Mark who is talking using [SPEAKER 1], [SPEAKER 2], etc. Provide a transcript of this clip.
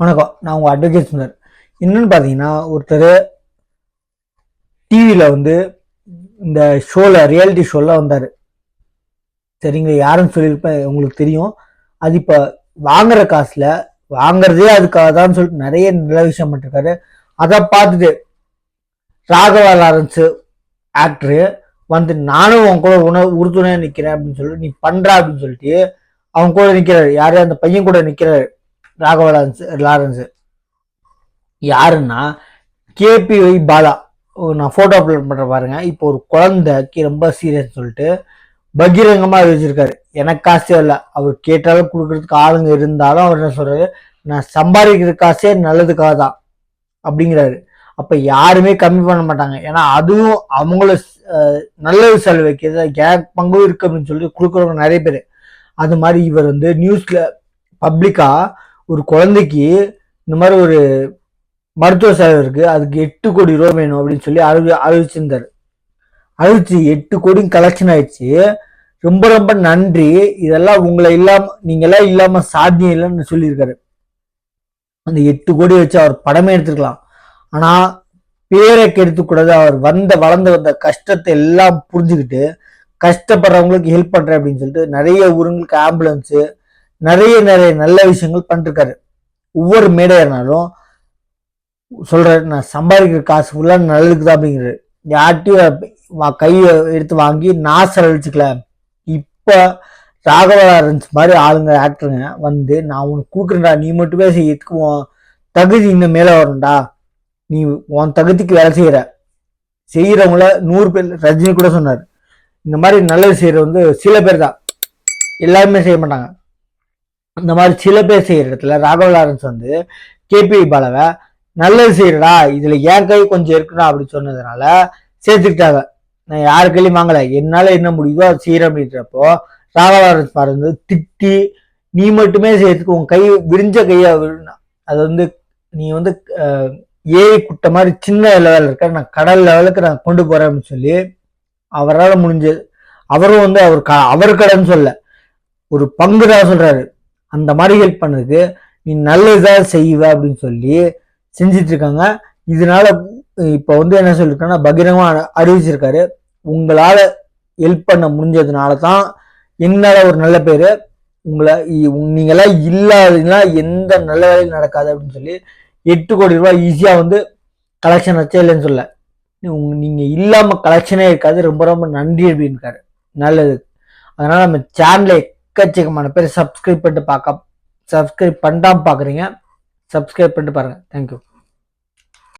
[SPEAKER 1] வணக்கம். நான் உங்கள் அட்வொகேட் சுந்தர். என்னன்னு பார்த்தீங்கன்னா, ஒருத்தர் டிவியில் இந்த ரியாலிட்டி ஷோவில் வந்தார். சரிங்க, யாருன்னு சொல்லியிருப்பேன், உங்களுக்கு தெரியும். அது இப்போ வாங்குற காசில் வாங்குறதே அதுக்காக தான் சொல்லிட்டு நிறைய நல்ல விஷயம் பண்ணிருக்காரு. அதை பார்த்துட்டு ராகவா லாரன்ஸ் ஆக்டரு நானும் அவன் கூட உறுதுணையாக நிற்கிறேன் அப்படின்னு சொல்லிட்டு, நீ பண்ணுறா அப்படின்னு சொல்லிட்டு அவன் கூட நிற்கிறாரு. யாரு? அந்த பையன் கூட நிற்கிறாரு. ராகவா லாரன்ஸ் யாருன்னா கேபிஒய் பாலா. நான் போட்டோ அப்லோட் பண்ற பாருங்க. இப்போ ஒரு குழந்தைக்கு ரொம்ப சீரியஸ் சொல்லிட்டு பகிரங்கமா அறிவிச்சிருக்காரு. எனக்கு காசே இல்லை, அவர் கேட்டாலும் கொடுக்கறதுக்கு ஆளுங்க இருந்தாலும் அவர் என்ன சொல்றாரு, நான் சம்பாதிக்கிற காசே நல்லதுக்காக தான் அப்படிங்கிறாரு. அப்ப யாருமே கம்மி பண்ண மாட்டாங்க. ஏன்னா அதுவும் அவங்கள நல்லது செலவைக்கு பங்கும் இருக்கு அப்படின்னு சொல்லி கொடுக்குறவங்க நிறைய பேர். அது மாதிரி இவர் நியூஸ்ல பப்ளிக்கா ஒரு குழந்தைக்கு இந்த மாதிரி ஒரு மருத்துவ சேவை இருக்கு, அதுக்கு 8 கோடி ரூபாய் வேணும் அப்படின்னு சொல்லி அறிவிச்சிருந்தாரு. அறிவிச்சு 8 கோடி கலெக்ஷன் ஆயிடுச்சு. ரொம்ப ரொம்ப நன்றி, இதெல்லாம் உங்களை இல்லாம நீங்க எல்லாம் இல்லாம சாத்தியம் இல்லைன்னு சொல்லியிருக்காரு. அந்த 8 கோடி வச்சு அவர் படமே எடுத்துருக்கலாம். ஆனா பேரை கெடுத்துக்கூடாது, அவர் வளர்ந்து வந்த கஷ்டத்தை எல்லாம் புரிஞ்சுக்கிட்டு கஷ்டப்படுறவங்களுக்கு ஹெல்ப் பண்றேன் அப்படின்னு சொல்லிட்டு நிறைய ஊருங்களுக்கு ஆம்புலன்ஸு நிறைய நிறைய நல்ல விஷயங்கள் பண்ணிருக்காரு. ஒவ்வொரு மேடையானாலும் சொல்றாரு, நான் சம்பாதிக்கிற காசு ஃபுல்லா நல்லதுக்கு தான் அப்படிங்கிறாரு. யார்ட்டையும் கையை எடுத்து வாங்கி நான் செலவழிச்சுக்கல. இப்ப ராகவா லாரன்ஸ் மாதிரி ஆளுங்க ஆக்டருங்க நான் உனக்கு கொடுக்குறேன்டா, நீ மட்டுமே செய்யறதுக்கு உன் தகுதி இன்னும் மேல வரும்டா, நீ உன் தகுதிக்கு வேலை செய்யறவங்கள 100 பேர். ரஜினி கூட சொன்னார், இந்த மாதிரி நல்லது செய்யற சில பேர் தான், எல்லாருமே செய்ய மாட்டாங்க. இந்த மாதிரி சில பேர் செய்யற இடத்துல ராகவா லாரன்ஸ் கேபி பாலாவை நல்லது செய்யறடா, இதுல என் கை கொஞ்சம் இருக்குடா அப்படின்னு சொன்னதுனால சேர்த்துக்கிட்டாங்க. நான் யாரு கையிலையும் வாங்கல, என்னால என்ன முடியுதோ அதை செய்யறேன் அப்படின்றப்போ ராகவா லாரன்ஸ் பாரு திட்டி, நீ மட்டுமே செய்யறதுக்கு உன் கை விரிஞ்ச கையா, அது நீ ஏரி குட்டை மாதிரி சின்ன லெவல் இருக்க, நான் கடல் லெவலுக்கு நான் கொண்டு போறேன் அப்படின்னு சொல்லி அவரால் முடிஞ்சது. அவரும் அவர் கடன் சொல்ல, ஒரு பங்கு தான் சொல்றாரு. அந்த மாதிரி ஹெல்ப் பண்ணதுக்கு நீ நல்லதுதான் செய்வ அப்படின்னு சொல்லி செஞ்சிட்டு இருக்காங்க. இதனால இப்ப என்ன சொல்லிருக்காங்கன்னா, பகிரங்கமா அறிவிச்சிருக்காரு, உங்களால ஹெல்ப் பண்ண முடிஞ்சதுனால தான் என்னால ஒரு நல்ல பேரு, நீங்களாம் இல்லாதீங்கன்னா எந்த நல்ல வேலையும் நடக்காது அப்படின்னு சொல்லி 8 கோடி ரூபாய் ஈஸியா கலெக்ஷன் வச்சே இல்லைன்னு சொல்ல, நீங்க இல்லாம கலெக்ஷனே இருக்காது, ரொம்ப ரொம்ப நன்றி அப்படின்னு நல்லது. அதனால நம்ம சேனலை எக்கச்சக்கமான பேர் சப்ஸ்கிரைப் பண்ணிட்டு பண்ணாம பாக்குறீங்க. சப்ஸ்கிரைப் பண்ணிட்டு பாருங்க. தேங்க்யூ.